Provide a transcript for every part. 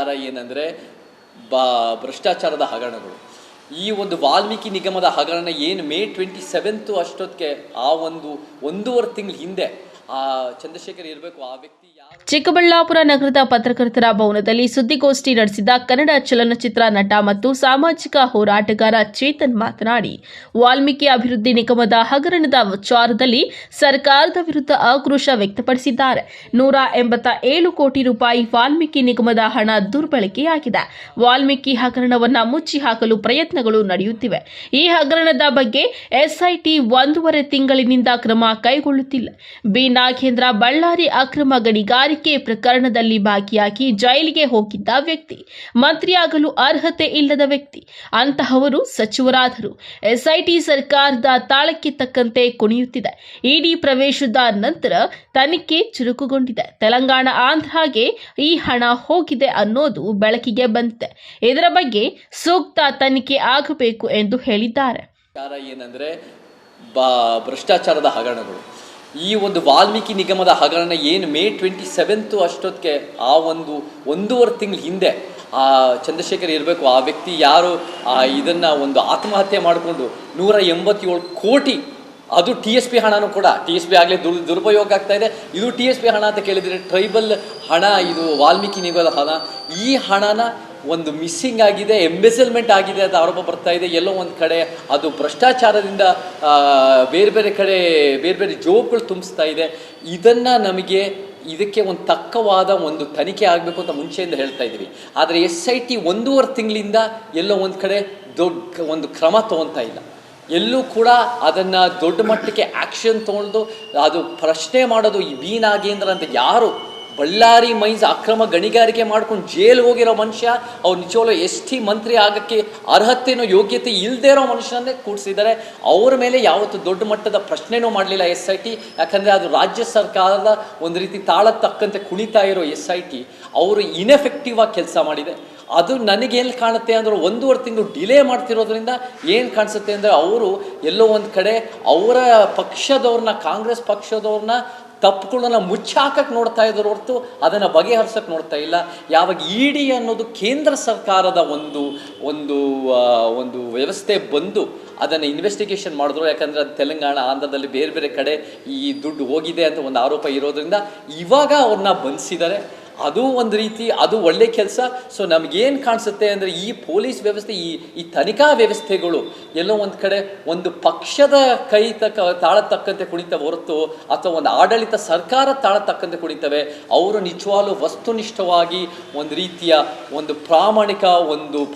ವಿಚಾರ ಏನಂದರೆ ಭ್ರಷ್ಟಾಚಾರದ ಹಗರಣಗಳು. ಈ ಒಂದು ವಾಲ್ಮೀಕಿ ನಿಗಮದ ಹಗರಣ ಏನು ಮೇ 27 ಅಷ್ಟೊತ್ತಿಗೆ ಆ ಒಂದೂವರೆ ತಿಂಗಳ ಹಿಂದೆ ಆ ಚಂದ್ರಶೇಖರ್ ಇರಬೇಕು, ಆ ವ್ಯಕ್ತಿ ಚಿಕ್ಕಬಳ್ಳಾಪುರ ನಗರದ ಪತ್ರಕರ್ತರ ಭವನದಲ್ಲಿ ಸುದ್ದಿಗೋಷ್ಠಿ ನಡೆಸಿದ ಕನ್ನಡ ಚಲನಚಿತ್ರ ನಟ ಮತ್ತು ಸಾಮಾಜಿಕ ಹೋರಾಟಗಾರ ಚೇತನ್ ಮಾತನಾಡಿ, ವಾಲ್ಮೀಕಿ ಅಭಿವೃದ್ಧಿ ನಿಗಮದ ಹಗರಣದ ವಿಚಾರದಲ್ಲಿ ಸರ್ಕಾರದ ವಿರುದ್ಧ ಆಕ್ರೋಶ ವ್ಯಕ್ತಪಡಿಸಿದ್ದಾರೆ. 187 ಕೋಟಿ ರೂಪಾಯಿ ವಾಲ್ಮೀಕಿ ನಿಗಮದ ಹಣ ದುರ್ಬಳಕೆಯಾಗಿದೆ. ವಾಲ್ಮೀಕಿ ಹಗರಣವನ್ನು ಮುಚ್ಚಿ ಹಾಕಲು ಪ್ರಯತ್ನಗಳು ನಡೆಯುತ್ತಿವೆ. ಈ ಹಗರಣದ ಬಗ್ಗೆ ಎಸ್ಐಟಿ 1.5 ತಿಂಗಳಿನಿಂದ ಕ್ರಮ ಕೈಗೊಳ್ಳುತ್ತಿಲ್ಲ. ಬಿ ನಾಗೇಂದ್ರ ಬಳ್ಳಾರಿ ಅಕ್ರಮ ಗಣಿಗಾರಿಕೆ ಪ್ರಕರಣದಲ್ಲಿ ಭಾಗಿಯಾಗಿ ಜೈಲಿಗೆ ಹೋಗಿದ್ದ ವ್ಯಕ್ತಿ, ಮಂತ್ರಿಯಾಗಲು ಅರ್ಹತೆ ಇಲ್ಲದ ವ್ಯಕ್ತಿ. ಅಂತಹವರು ಸಚಿವರಾದರು. ಎಸ್ಐಟಿ ಸರ್ಕಾರದ ತಾಳಕ್ಕೆ ತಕ್ಕಂತೆ ಕುಣಿಯುತ್ತಿದೆ. ಇಡಿ ಪ್ರವೇಶದ ನಂತರ ತನಿಖೆ ಚುರುಕುಗೊಂಡಿದೆ. ತೆಲಂಗಾಣ ಆಂಧ್ರಗೆ ಈ ಹಣ ಹೋಗಿದೆ ಅನ್ನೋದು ಬೆಳಕಿಗೆ ಬಂದಿದೆ. ಇದರ ಬಗ್ಗೆ ಸೂಕ್ತ ತನಿಖೆ ಆಗಬೇಕು ಎಂದು ಹೇಳಿದ್ದಾರೆ. ಏನಂದ್ರೆ ಭ್ರಷ್ಟಾಚಾರದ ಹಗರಣಗಳು. ಈ ಒಂದು ವಾಲ್ಮೀಕಿ ನಿಗಮದ ಹಗರಣ ಏನು ಮೇ 27 ಅಷ್ಟೊತ್ತಿಗೆ ಆ ಒಂದೂವರೆ ತಿಂಗಳ ಹಿಂದೆ ಆ ಚಂದ್ರಶೇಖರ್ ಇರಬೇಕು, ಆ ವ್ಯಕ್ತಿ ಯಾರು ಇದನ್ನು ಆತ್ಮಹತ್ಯೆ ಮಾಡಿಕೊಂಡು 187 ಕೋಟಿ, ಅದು TSP ಹಣನೂ ಕೂಡ, TSP ಆಗಲೇ ದುರುಪಯೋಗ ಆಗ್ತಾ ಇದೆ. ಇದು TSP ಹಣ ಅಂತ ಕೇಳಿದರೆ ಟ್ರೈಬಲ್ ಹಣ, ಇದು ವಾಲ್ಮೀಕಿ ನಿಗಮದ ಹಣ. ಈ ಹಣನ ಮಿಸ್ಸಿಂಗ್ ಆಗಿದೆ, ಎಂಬೆಸಲ್ಮೆಂಟ್ ಆಗಿದೆ ಅಂತ ಆರೋಪ ಬರ್ತಾ ಇದೆ. ಎಲ್ಲೋ ಒಂದು ಕಡೆ ಅದು ಭ್ರಷ್ಟಾಚಾರದಿಂದ ಬೇರೆ ಬೇರೆ ಕಡೆ ಬೇರೆ ಬೇರೆ ಜೋಬ್ಗಳು ತುಂಬಿಸ್ತಾ ಇದೆ. ಇದಕ್ಕೆ ತಕ್ಕವಾದ ತನಿಖೆ ಆಗಬೇಕು ಅಂತ ಮುಂಚೆಯಿಂದ ಹೇಳ್ತಾ ಇದ್ದೀವಿ. ಆದರೆ SIT 1.5 ತಿಂಗಳಿಂದ ಎಲ್ಲೋ ಒಂದು ಕಡೆ ದೊಡ್ಡ ಕ್ರಮ ತೊಗೊತಾ ಇಲ್ಲ. ಎಲ್ಲೂ ಕೂಡ ಅದನ್ನು ದೊಡ್ಡ ಮಟ್ಟಕ್ಕೆ ಆ್ಯಕ್ಷನ್ ತೊಗೊಂಡು ಅದು ಪ್ರಶ್ನೆ ಮಾಡೋದು. ಈ ಬಿ ನಾಗೇಂದ್ರ ಅಂತ ಯಾರು ಬಳ್ಳಾರಿ ಮೈನ್ಸ್ ಅಕ್ರಮ ಗಣಿಗಾರಿಕೆ ಮಾಡ್ಕೊಂಡು ಜೈಲಿಗೆ ಹೋಗಿರೋ ಮನುಷ್ಯ, ಅವ್ರು ನಿಜವಾಗ್ಲೂ ST ಮಂತ್ರಿ ಆಗೋಕ್ಕೆ ಅರ್ಹತೆನೋ ಯೋಗ್ಯತೆ ಇಲ್ಲದೇ ಇರೋ ಮನುಷ್ಯನನ್ನೇ ಕೂಡಿಸಿದ್ದಾರೆ. ಅವ್ರ ಮೇಲೆ ಯಾವತ್ತು ದೊಡ್ಡ ಮಟ್ಟದ ಪ್ರಶ್ನೆನೂ ಮಾಡಲಿಲ್ಲ SIT. ಯಾಕಂದರೆ ಅದು ರಾಜ್ಯ ಸರ್ಕಾರದ ಒಂದು ರೀತಿ ತಾಳಕ್ಕೆ ತಕ್ಕಂತೆ ಕುಣಿತಾ ಇರೋ SIT ಅವರು ಇನ್ಎಫೆಕ್ಟಿವ್ ಆಗಿ ಕೆಲಸ ಮಾಡಿದೆ. ಅದು ನನಗೇನು ಕಾಣುತ್ತೆ ಅಂದರೆ 1.5 ತಿಂಗಳು ಡಿಲೇ ಮಾಡ್ತಿರೋದ್ರಿಂದ ಏನು ಕಾಣಿಸುತ್ತೆ ಅಂದರೆ ಅವರು ಎಲ್ಲೋ ಒಂದು ಕಡೆ ಅವರ ಪಕ್ಷದವ್ರನ್ನ, ಕಾಂಗ್ರೆಸ್ ಪಕ್ಷದವ್ರನ್ನ ತಪ್ಪುಗಳನ್ನ ಮುಚ್ಚಾಕಕ್ಕೆ ನೋಡ್ತಾ ಇದ್ರು ಹೊರತು ಅದನ್ನು ಬಗೆಹರಿಸೋಕ್ಕೆ ನೋಡ್ತಾ ಇಲ್ಲ. ಯಾವಾಗ ED ಅನ್ನೋದು ಕೇಂದ್ರ ಸರ್ಕಾರದ ಒಂದು ವ್ಯವಸ್ಥೆ ಬಂದು ಅದನ್ನು ಇನ್ವೆಸ್ಟಿಗೇಷನ್ ಮಾಡಿದ್ರು. ಯಾಕಂದರೆ ಅದು ತೆಲಂಗಾಣ, ಆಂಧ್ರದಲ್ಲಿ ಬೇರೆ ಬೇರೆ ಕಡೆ ಈ ದುಡ್ಡು ಹೋಗಿದೆ ಅಂತ ಒಂದು ಆರೋಪ ಇರೋದ್ರಿಂದ ಇವಾಗ ಅವ್ರನ್ನ ಬಂಧಿಸಿದ್ದಾರೆ. ಅದು ಒಂದು ರೀತಿ ಅದು ಒಳ್ಳೆ ಕೆಲಸ. ಸೊ ನಮಗೇನು ಕಾಣಿಸುತ್ತೆ ಅಂದರೆ ಈ ಪೊಲೀಸ್ ವ್ಯವಸ್ಥೆ, ಈ ತನಿಖಾ ವ್ಯವಸ್ಥೆಗಳು ಎಲ್ಲೋ ಒಂದು ಕಡೆ ಪಕ್ಷದ ತಾಳ ತಕ್ಕಂತೆ ಕುಣಿತವೆ ಹೊರತು, ಅಥವಾ ಆಡಳಿತ ಸರ್ಕಾರ ತಾಳ ತಕ್ಕಂತೆ ಕುಣಿತವೆ. ಅವರು ನಿಜವಾಗ್ಲೂ ವಸ್ತುನಿಷ್ಠವಾಗಿ ಒಂದು ರೀತಿಯ ಪ್ರಾಮಾಣಿಕ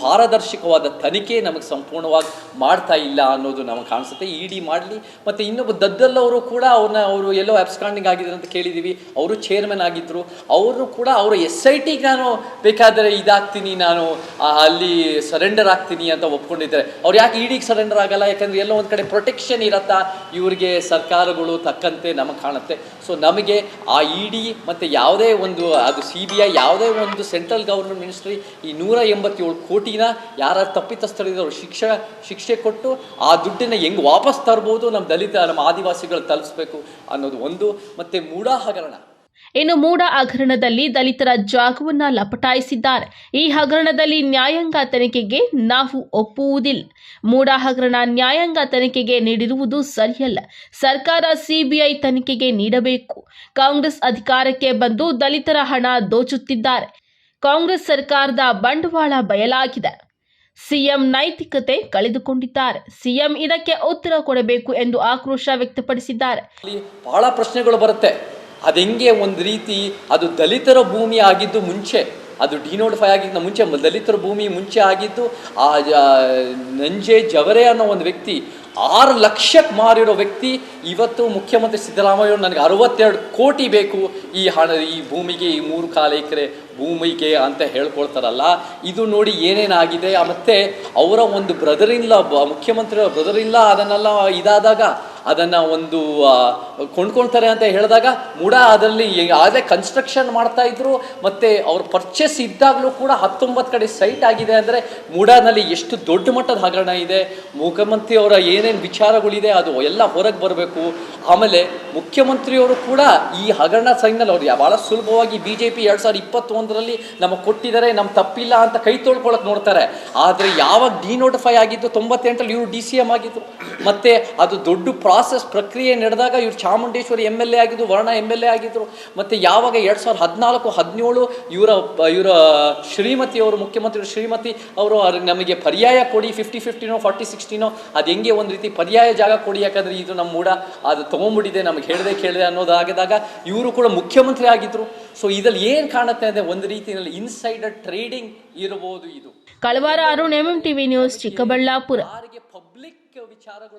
ಪಾರದರ್ಶಕವಾದ ತನಿಖೆ ನಮಗೆ ಸಂಪೂರ್ಣವಾಗಿ ಮಾಡ್ತಾ ಇಲ್ಲ ಅನ್ನೋದು ನಮಗೆ ಕಾಣಿಸುತ್ತೆ. ED ಮಾಡಲಿ. ಮತ್ತು ಇನ್ನೊಬ್ಬ ದದ್ದಲ್ಲವರು ಕೂಡ ಅವರು ಎಲ್ಲೋ ಅಬ್ಸ್ಕಾಂಡಿಂಗ್ ಆಗಿದ್ರು ಅಂತ ಕೇಳಿದ್ದೀವಿ. ಅವರು ಚೇರ್ಮನ್ ಆಗಿದ್ದರು. ಅವರು ಕೂಡ ಅವರು SITಗೆ ನಾನು ಬೇಕಾದರೆ ಇದಾಗ್ತೀನಿ, ನಾನು ಅಲ್ಲಿ ಸರೆಂಡರ್ ಆಗ್ತೀನಿ ಅಂತ ಒಪ್ಕೊಂಡಿದ್ದಾರೆ. ಅವ್ರು ಯಾಕೆ EDಗೆ ಸರೆಂಡರ್ ಆಗಲ್ಲ? ಯಾಕಂದರೆ ಎಲ್ಲೋ ಒಂದು ಕಡೆ ಪ್ರೊಟೆಕ್ಷನ್ ಇರತ್ತಾ ಇವರಿಗೆ ಸರ್ಕಾರಗಳು ತಕ್ಕಂತೆ ನಮಗೆ ಕಾಣುತ್ತೆ. ಸೊ ನಮಗೆ ಆ ED ಮತ್ತು ಯಾವುದೇ ಅದು CBI, ಯಾವುದೇ ಸೆಂಟ್ರಲ್ ಗೌರ್ಮೆಂಟ್ ಮಿನಿಸ್ಟ್ರಿ ಈ 187 ಕೋಟಿನ ಯಾರು ತಪ್ಪಿತಸ್ಥರಿದ್ರು ಶಿಕ್ಷೆ ಕೊಟ್ಟು ಆ ದುಡ್ಡನ್ನು ಹೆಂಗೆ ವಾಪಸ್ ತರ್ಬೋದು, ನಮ್ಮ ಆದಿವಾಸಿಗಳು ತಲುಪಿಸ್ಬೇಕು ಅನ್ನೋದು ಮತ್ತು ಮೂಡಾ ಹಗರಣ. ಇನ್ನು ಮೂಡಾ ಹಗರಣದಲ್ಲಿ ದಲಿತರ ಜಾಗವನ್ನ ಲಪಟಾಯಿಸಿದ್ದಾರೆ. ಈ ಹಗರಣದಲ್ಲಿ ನ್ಯಾಯಾಂಗ ತನಿಖೆಗೆ ನಾವು ಒಪ್ಪುವುದಿಲ್ಲ. ಮೂಡಾ ಹಗರಣ ನ್ಯಾಯಾಂಗ ತನಿಖೆಗೆ ನೀಡಿರುವುದು ಸರಿಯಲ್ಲ. ಸರ್ಕಾರ CBI ತನಿಖೆಗೆ ನೀಡಬೇಕು. ಕಾಂಗ್ರೆಸ್ ಅಧಿಕಾರಕ್ಕೆ ಬಂದು ದಲಿತರ ಹಣ ದೋಚುತ್ತಿದ್ದಾರೆ. ಕಾಂಗ್ರೆಸ್ ಸರ್ಕಾರದ ಬಂಡವಾಳ ಬಯಲಾಗಿದೆ. ಸಿಎಂ ನೈತಿಕತೆ ಕಳೆದುಕೊಂಡಿದ್ದಾರೆ. ಸಿಎಂ ಇದಕ್ಕೆ ಉತ್ತರ ಕೊಡಬೇಕು ಎಂದು ಆಕ್ರೋಶ ವ್ಯಕ್ತಪಡಿಸಿದ್ದಾರೆ. ಬಹಳ ಪ್ರಶ್ನೆಗಳು ಬರುತ್ತೆ. ಅದು ಹೆಂಗೆ ಒಂದು ರೀತಿ ಅದು ದಲಿತರ ಭೂಮಿ ಆಗಿದ್ದು ಮುಂಚೆ, ಅದು ಡಿನೋಟಿಫೈ ಆಗಿದ್ದು ಮುಂಚೆ, ದಲಿತರ ಭೂಮಿ ಮುಂಚೆ ಆಗಿದ್ದು ನಂಜೆ ಜವರೆ ಅನ್ನೋ ಒಂದು ವ್ಯಕ್ತಿ 6 ಲಕ್ಷಕ್ಕೆ ಮಾರಿರೋ ವ್ಯಕ್ತಿ ಇವತ್ತು ಮುಖ್ಯಮಂತ್ರಿ ಸಿದ್ದರಾಮಯ್ಯ ನನಗೆ 62 ಕೋಟಿ ಬೇಕು ಈ ಭೂಮಿಗೆ, ಈ 3.4 ಎಕರೆ ಭೂಮಿಗೆ ಅಂತ ಹೇಳ್ಕೊಳ್ತಾರಲ್ಲ. ಇದು ನೋಡಿ ಏನೇನಾಗಿದೆ. ಮತ್ತು ಅವರ ಮುಖ್ಯಮಂತ್ರಿ ಬ್ರದರ್ ಇಲ್ಲ ಅದನ್ನೆಲ್ಲ ಇದಾದಾಗ ಅದನ್ನು ಕೊಂಡ್ಕೊಳ್ತಾರೆ ಅಂತ ಹೇಳಿದಾಗ ಮೂಡ ಅದರಲ್ಲಿ ಆಗಲೇ ಕನ್ಸ್ಟ್ರಕ್ಷನ್ ಮಾಡ್ತಾ ಇದ್ರು, ಮತ್ತು ಅವ್ರ ಪರ್ಚೇಸ್ ಇದ್ದಾಗಲೂ ಕೂಡ 19 ಕಡೆ ಸೈಟ್ ಆಗಿದೆ. ಅಂದರೆ ಮೂಡಾನಲ್ಲಿ ಎಷ್ಟು ದೊಡ್ಡ ಮಟ್ಟದ ಹಗರಣ ಇದೆ, ಮುಖ್ಯಮಂತ್ರಿಯವರ ಏನೇನು ವಿಚಾರಗಳಿದೆ ಅದು ಎಲ್ಲ ಹೊರಗೆ ಬರಬೇಕು. ಆಮೇಲೆ ಮುಖ್ಯಮಂತ್ರಿಯವರು ಕೂಡ ಈ ಹಗರಣ ಸೈನಲ್ಲಿ ಅವ್ರು ಭಾಳ ಸುಲಭವಾಗಿ BJP 2021ರಲ್ಲಿ ನಮಗೆ ಕೊಟ್ಟಿದ್ದಾರೆ, ನಮ್ಮ ತಪ್ಪಿಲ್ಲ ಅಂತ ಕೈ ತೊಳ್ಕೊಳಕ್ಕೆ ನೋಡ್ತಾರೆ. ಆದರೆ ಯಾವಾಗ ಡಿನೋಟಿಫೈ ಆಗಿದ್ದು 98ರಲ್ಲಿ ಇವರು DCM ಆಗಿದ್ರು, ಮತ್ತು ಅದು ದೊಡ್ಡ ಪ್ರಾಸೆಸ್ ಪ್ರಕ್ರಿಯೆ ನಡೆದಾಗ ಇವರು ಚಾಮುಂಡೇಶ್ವರಿ MLA ಆಗಿದ್ದು, ವರ್ಣ MLA ಆಗಿದ್ದರು. ಮತ್ತು ಯಾವಾಗ 2014-17 ಇವರ ಶ್ರೀಮತಿಯವರು, ಮುಖ್ಯಮಂತ್ರಿ ಶ್ರೀಮತಿ ಅವರು ನಮಗೆ ಪರ್ಯಾಯ ಕೊಡಿ 50-50ನೋ 40-60ನೋ ಅದು ಹೆಂಗೆ ಒಂದು ರೀತಿ ಪರ್ಯಾಯ ಜಾಗ ಕೊಡಿ, ಯಾಕಂದರೆ ಇದು ನಮ್ಮ ಮೂಡ ಅದು ತೊಗೊಂಡ್ಬಿಟ್ಟಿದೆ, ನಮಗೆ ಕೇಳಿದೆ ಅನ್ನೋದಾಗಿದಾಗ ಇವರು ಕೂಡ ಮುಖ್ಯಮಂತ್ರಿ ಆಗಿದ್ದರು. ಸೊ ಇದ್ರಲ್ಲಿ ಏನು ಕಾಣುತ್ತೆ ಅಂದರೆ ಒಂದು ರೀತಿಯಲ್ಲಿ ಇನ್ಸೈಡರ್ ಟ್ರೇಡಿಂಗ್ ಇರಬಹುದು. ಇದು ಕಳವಾರ ಅರುಣ್ MMTV ನ್ಯೂಸ್ ಚಿಕ್ಕಬಳ್ಳಾಪುರ. ಯಾರಿಗೆ ಪಬ್ಲಿಕ್ ವಿಚಾರಗಳು